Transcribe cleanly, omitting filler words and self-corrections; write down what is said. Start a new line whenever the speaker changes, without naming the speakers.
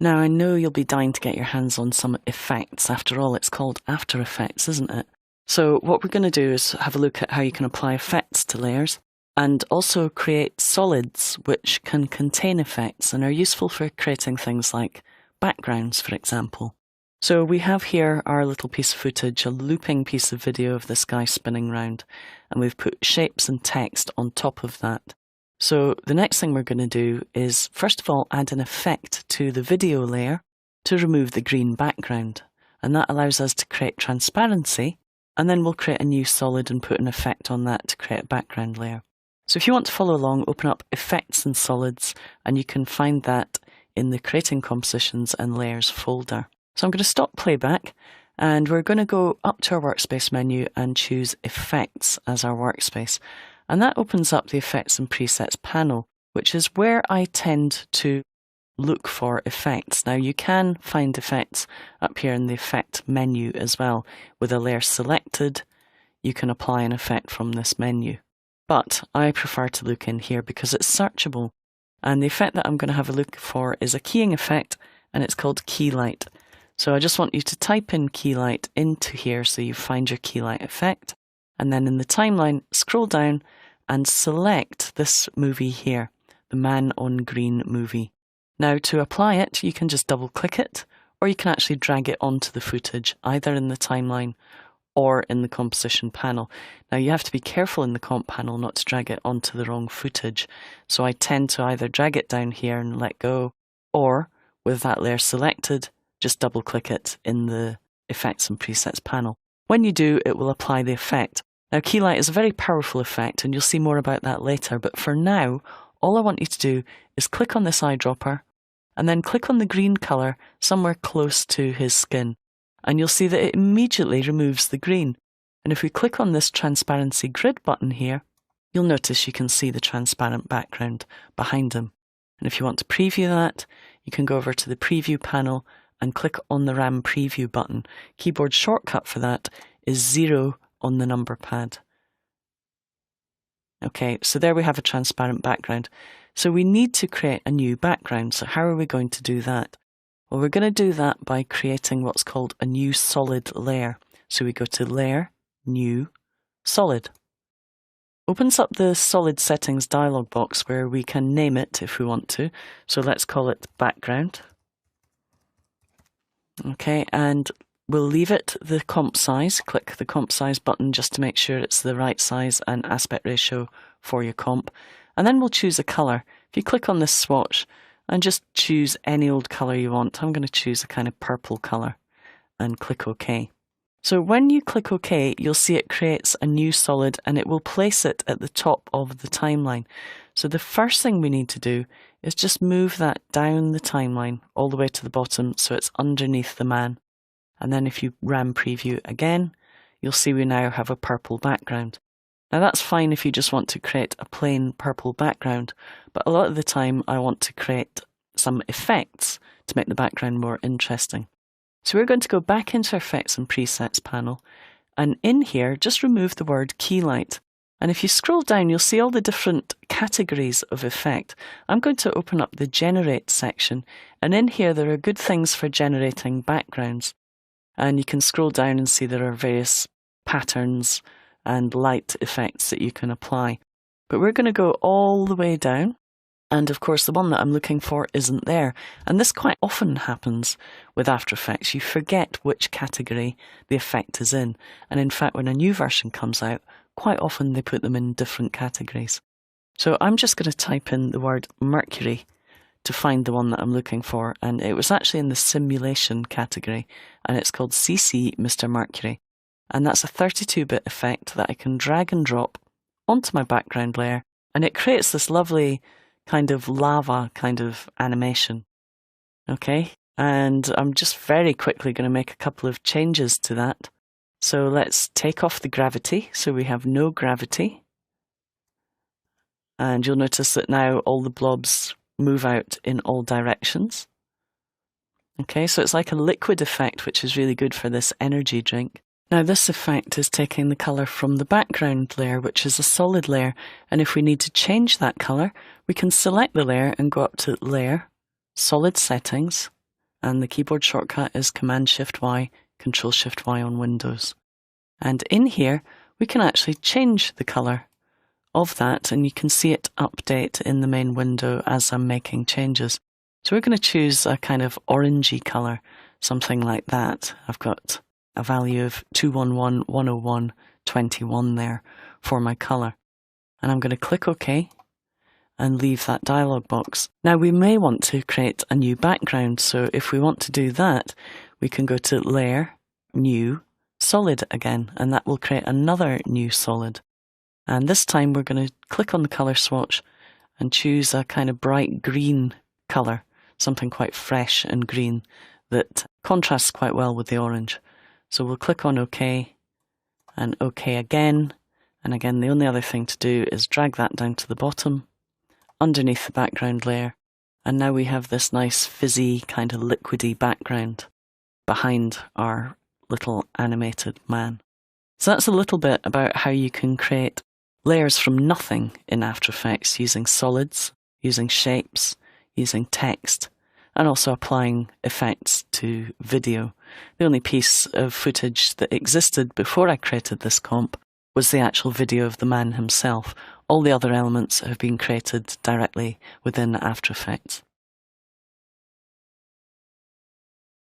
Now I know you'll be dying to get your hands on some effects. After all, it's called After Effects, isn't it? So what we're going to do is have a look at how you can apply effects to layers and also create solids which can contain effects and are useful for creating things like backgrounds, for example. So we have here our little piece of footage, a looping piece of video of this guy spinning round, and we've put shapes and text on top of that. So the next thing we're going to do is, first of all, add an effect to the video layer to remove the green background. And that allows us to create transparency, and then we'll create a new solid and put an effect on that to create a background layer. So if you want to follow along, open up Effects and Solids, and you can find that in the Creating Compositions and Layers folder. So I'm going to stop playback, and we're going to go up to our workspace menu and choose Effects as our workspace. And that opens up the Effects and Presets panel, which is where I tend to look for effects. Now you can find effects up here in the Effect menu as well. With a layer selected, you can apply an effect from this menu. But I prefer to look in here because it's searchable. And the effect that I'm going to have a look for is a keying effect, and it's called Key Light. So I just want you to type in Key Light into here so you find your Key Light effect. And then in the timeline, scroll down and select this movie here, the Man on Green movie. Now to apply it, you can just double click it, or you can actually drag it onto the footage, either in the timeline or in the composition panel. Now you have to be careful in the comp panel not to drag it onto the wrong footage. So I tend to either drag it down here and let go, or with that layer selected, just double click it in the Effects and Presets panel. When you do, it will apply the effect. Now, Key Light is a very powerful effect, and you'll see more about that later, but for now, all I want you to do is click on this eyedropper, and then click on the green colour somewhere close to his skin, and you'll see that it immediately removes the green. And if we click on this Transparency Grid button here, you'll notice you can see the transparent background behind him. And if you want to preview that, you can go over to the Preview panel and click on the RAM Preview button. Keyboard shortcut for that is 0 on the number pad. Okay, so there we have a transparent background. So we need to create a new background. So how are we going to do that? Well, we're going to do that by creating what's called a new solid layer. So we go to Layer, New, Solid. Opens up the Solid Settings dialog box where we can name it if we want to. So let's call it Background. Okay, and we'll leave it the comp size. Click the comp size button just to make sure it's the right size and aspect ratio for your comp. And then we'll choose a colour. If you click on this swatch and just choose any old colour you want, I'm going to choose a kind of purple colour and click OK. So when you click OK, you'll see it creates a new solid and it will place it at the top of the timeline. So the first thing we need to do is just move that down the timeline all the way to the bottom so it's underneath the man. And then if you RAM preview again, you'll see we now have a purple background. Now that's fine if you just want to create a plain purple background, but a lot of the time I want to create some effects to make the background more interesting. So we're going to go back into Effects and Presets panel, and in here just remove the word Key Light. And if you scroll down, you'll see all the different categories of effect. I'm going to open up the Generate section, and in here there are good things for generating backgrounds. And you can scroll down and see there are various patterns and light effects that you can apply. But we're going to go all the way down. And of course, the one that I'm looking for isn't there. And this quite often happens with After Effects. You forget which category the effect is in. And in fact, when a new version comes out, quite often they put them in different categories. So I'm just going to type in the word Mercury to find the one that I'm looking for. And it was actually in the simulation category. And it's called CC Mr. Mercury. And that's a 32-bit effect that I can drag and drop onto my background layer. And it creates this lovely kind of lava kind of animation. Okay, and I'm just very quickly going to make a couple of changes to that. So let's take off the gravity, so we have no gravity. And you'll notice that now all the blobs move out in all directions. Okay, so it's like a liquid effect, which is really good for this energy drink. Now this effect is taking the colour from the background layer, which is a solid layer, and if we need to change that colour, we can select the layer and go up to Layer, Solid Settings, and the keyboard shortcut is Command-Shift-Y, Control-Shift-Y on Windows. And in here, we can actually change the colour of that, and you can see it update in the main window as I'm making changes. So we're going to choose a kind of orangey colour, something like that. I've got a value of 211-101-21 there for my colour. And I'm going to click OK and leave that dialog box. Now we may want to create a new background, so if we want to do that, we can go to Layer, New, Solid again, and that will create another new solid. And this time we're going to click on the colour swatch and choose a kind of bright green colour, something quite fresh and green that contrasts quite well with the orange. So we'll click on OK and OK again. And again, the only other thing to do is drag that down to the bottom, underneath the background layer. And now we have this nice fizzy, kind of liquidy background behind our little animated man. So that's a little bit about how you can create layers from nothing in After Effects using solids, using shapes, using text, and also applying effects to video. The only piece of footage that existed before I created this comp was the actual video of the man himself. All the other elements have been created directly within After Effects.